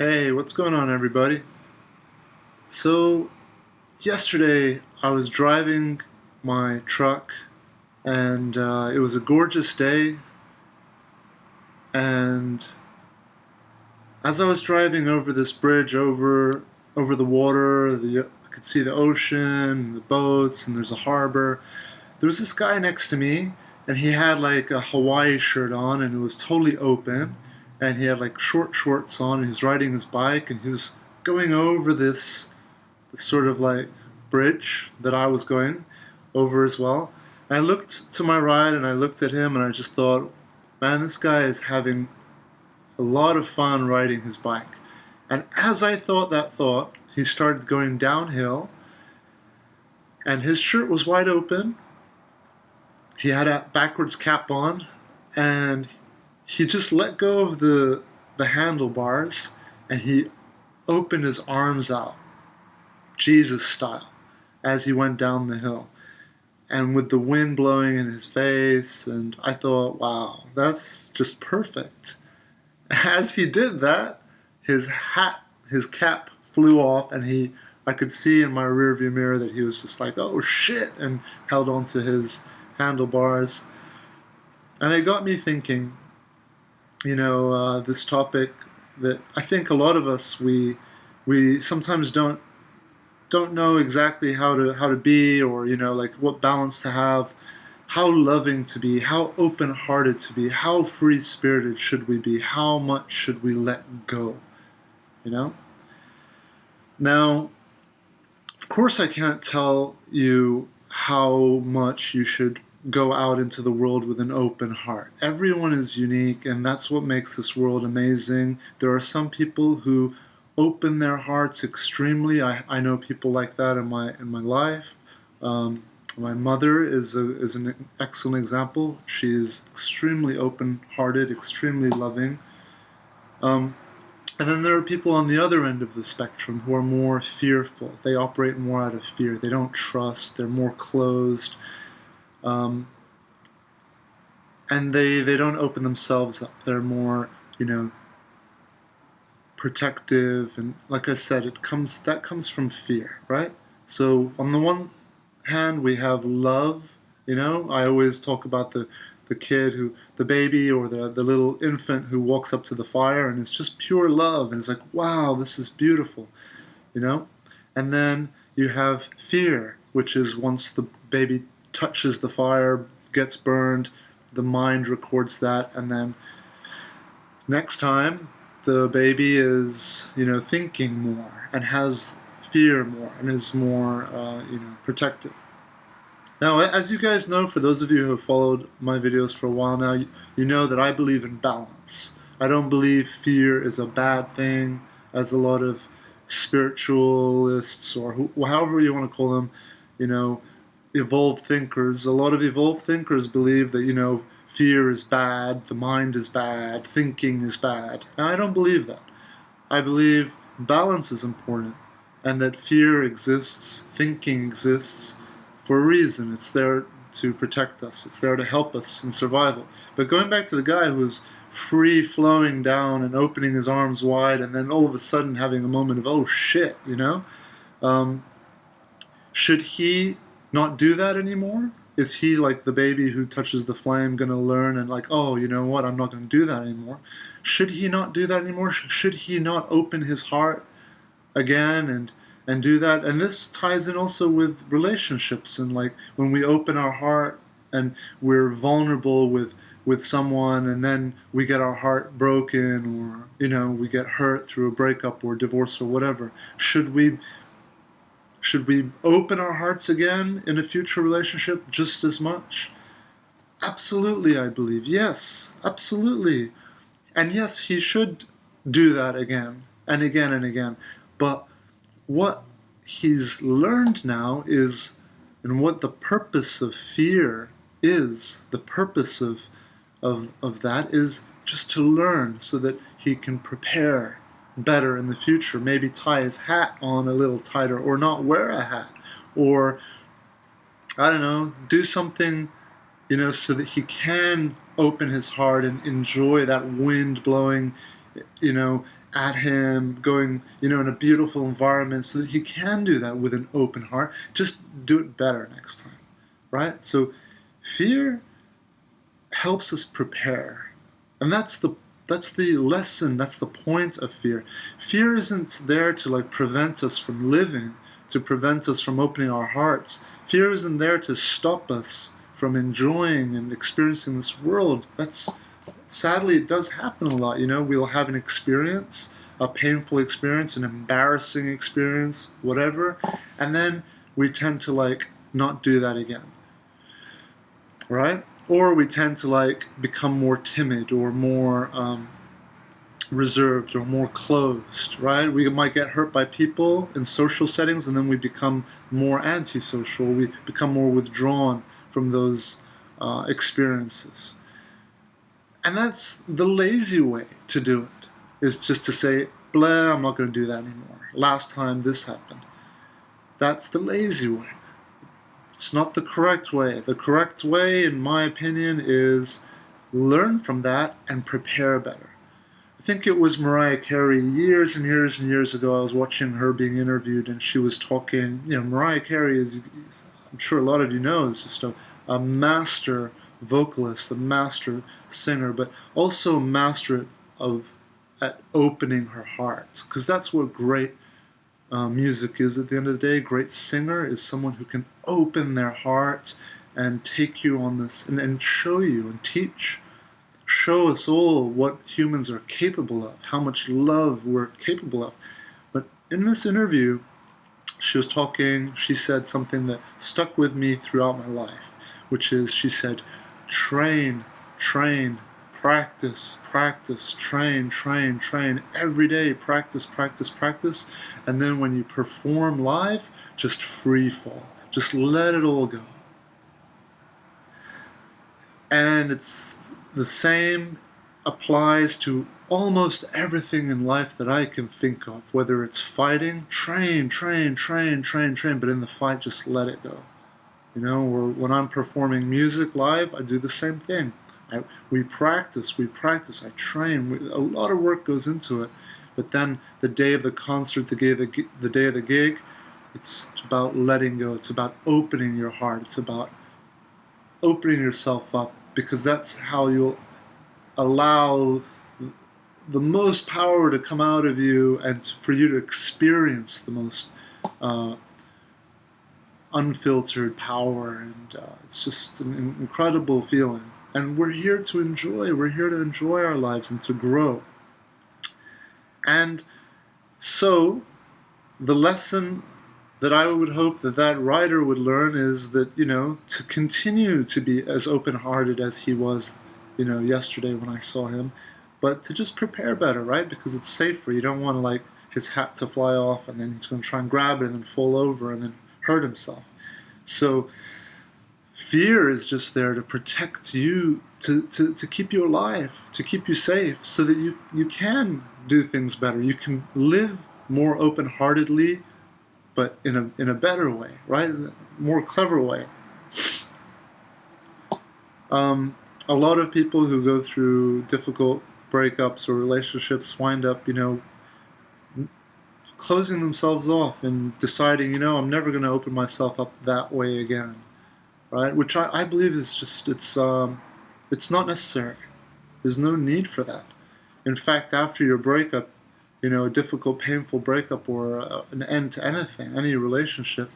Hey, what's going on, everybody? So, yesterday I was driving my truck, and it was a gorgeous day. And as I was driving over this bridge over the water, I could see the ocean, the boats, and there's a harbor. There was this guy next to me, and he had like a Hawaii shirt on, and it was totally open, and he had like short shorts on, and he was riding his bike, and he was going over this sort of like bridge that I was going over as well. And I looked to my right and I looked at him and I just thought, man, this guy is having a lot of fun riding his bike. And as I thought that thought, he started going downhill and his shirt was wide open. He had a backwards cap on and he just let go of the handlebars and he opened his arms out, Jesus style, as he went down the hill. And with the wind blowing in his face, and I thought, wow, that's just perfect. As he did that, his cap flew off, and I could see in my rearview mirror that he was just like, oh shit, and held onto his handlebars. And it got me thinking, this topic that I think a lot of us, we sometimes don't know exactly how to be, or like what balance to have, how loving to be, how open-hearted to be, how free-spirited should we be, how much should we let go, you know now, of course I can't tell you how much you should go out into the world with an open heart. Everyone is unique, and that's what makes this world amazing. There are some people who open their hearts extremely. I know people like that in my life. My mother is an excellent example. She is extremely open-hearted, extremely loving. Um, and then there are people on the other end of the spectrum who are more fearful. They operate more out of fear. They don't trust. They're more closed. Um, and they don't open themselves up. They're more, protective, and like I said, that comes from fear, right? So on the one hand, we have love. I always talk about the baby, or the little infant who walks up to the fire, and it's just pure love, and it's like, wow, this is beautiful, you know. And then you have fear, which is once the baby touches the fire, gets burned, the mind records that, and then next time the baby is, thinking more and has fear more and is more, protective. Now, as you guys know, for those of you who have followed my videos for a while now, you know that I believe in balance. I don't believe fear is a bad thing, as a lot of spiritualists, or however you want to call them, you know, evolved thinkers. A lot of evolved thinkers believe that, fear is bad, the mind is bad, thinking is bad. And I don't believe that. I believe balance is important, and that fear exists, thinking exists, for a reason. It's there to protect us. It's there to help us in survival. But going back to the guy who was free flowing down and opening his arms wide, and then all of a sudden having a moment of, oh shit, um, should he not do that anymore? Is he, like the baby who touches the flame, going to learn and like, oh, you know what, I'm not going to do that anymore? Should he not do that anymore? Should he not open his heart again and do that? And this ties in also with relationships, and like when we open our heart and we're vulnerable with someone, and then we get our heart broken, or we get hurt through a breakup or divorce or whatever. Should we open our hearts again in a future relationship just as much? Absolutely, I believe. Yes, absolutely. And yes, he should do that again and again and again. But what he's learned now is, and what the purpose of fear is, the purpose of that is just to learn so that he can prepare better in the future. Maybe tie his hat on a little tighter, or not wear a hat, or I don't know, do something, so that he can open his heart and enjoy that wind blowing you know, at him, going, in a beautiful environment, so that he can do that with an open heart. Just do it better next time, right? So fear helps us prepare. And that's the lesson, that's the point of fear. Fear isn't there to like prevent us from living, to prevent us from opening our hearts. Fear isn't there to stop us from enjoying and experiencing this world. That's sadly it does happen a lot. We'll have an experience, a painful experience, an embarrassing experience, whatever, and then we tend to like not do that again. Right? Or we tend to like become more timid or more reserved or more closed, right? We might get hurt by people in social settings, and then we become more antisocial. We become more withdrawn from those experiences. And that's the lazy way to do it, is just to say, blah, I'm not going to do that anymore. Last time this happened. That's the lazy way. It's not the correct way. The correct way, in my opinion, is learn from that and prepare better. I think it was Mariah Carey years and years and years ago. I was watching her being interviewed, and she was talking. Mariah Carey is, I'm sure a lot of you know, is just a master vocalist, a master singer, but also a master at opening her heart, because that's what great music is at the end of the day. A great singer is someone who can open their heart and take you on this and show you and show us all what humans are capable of, how much love we're capable of. But in this interview, she said something that stuck with me throughout my life, which is, she said, train, practice, train, every day, practice, and then when you perform live, just free fall. Just let it all go. And it's the same applies to almost everything in life that I can think of. Whether it's fighting, train, but in the fight, just let it go. Or when I'm performing music live, I do the same thing. We practice, I train. A lot of work goes into it. But then the day of the concert, the day of the gig, it's about letting go. It's about opening your heart. It's about opening yourself up, because that's how you'll allow the most power to come out of you, and for you to experience the most unfiltered power. And it's just an incredible feeling. And we're here to enjoy our lives and to grow. And so the lesson that I would hope that writer would learn is that, to continue to be as open-hearted as he was, yesterday when I saw him, but to just prepare better, right? Because it's safer. You don't want to like his hat to fly off, and then he's going to try and grab it and then fall over and then hurt himself. So fear is just there to protect you, to keep you alive, to keep you safe, so that you can do things better. You can live more open-heartedly, but in a better way, right? More clever way. A lot of people who go through difficult breakups or relationships wind up, closing themselves off and deciding, I'm never going to open myself up that way again, right? Which I believe is just, it's not necessary. There's no need for that. In fact, after your breakup, a difficult, painful breakup, or an end to anything, any relationship,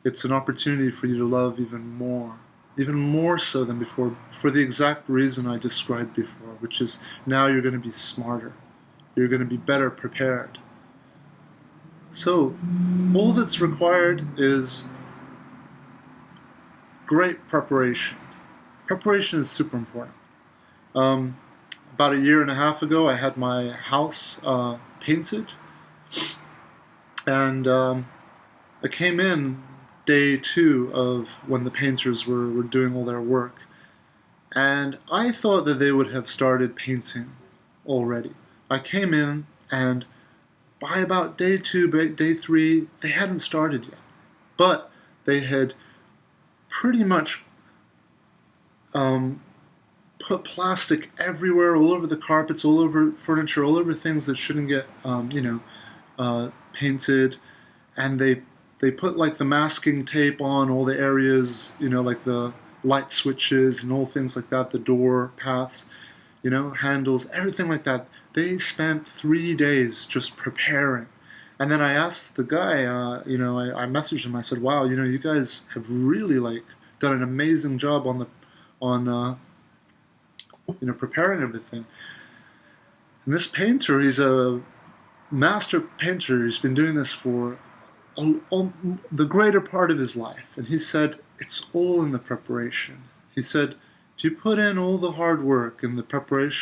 it's an opportunity for you to love even more so than before, for the exact reason I described before, which is now you're going to be smarter. You're going to be better prepared. So all that's required is great preparation. Preparation is super important. About a year and a half ago, I had my house painted, and I came in day 2 of when the painters were doing all their work, and I thought that they would have started painting already. I came in, and by about day 2, day 3, they hadn't started yet, but they had pretty much put plastic everywhere, all over the carpets, all over furniture, all over things that shouldn't get, painted, and they put like the masking tape on all the areas, like the light switches and all things like that, the door paths, handles, everything like that. They spent 3 days just preparing. And then I asked the guy, I messaged him. I said, "Wow, you guys have really like done an amazing job on preparing everything." And this painter, he's a master painter. He's been doing this for the greater part of his life. And he said, it's all in the preparation. He said, if you put in all the hard work and the preparation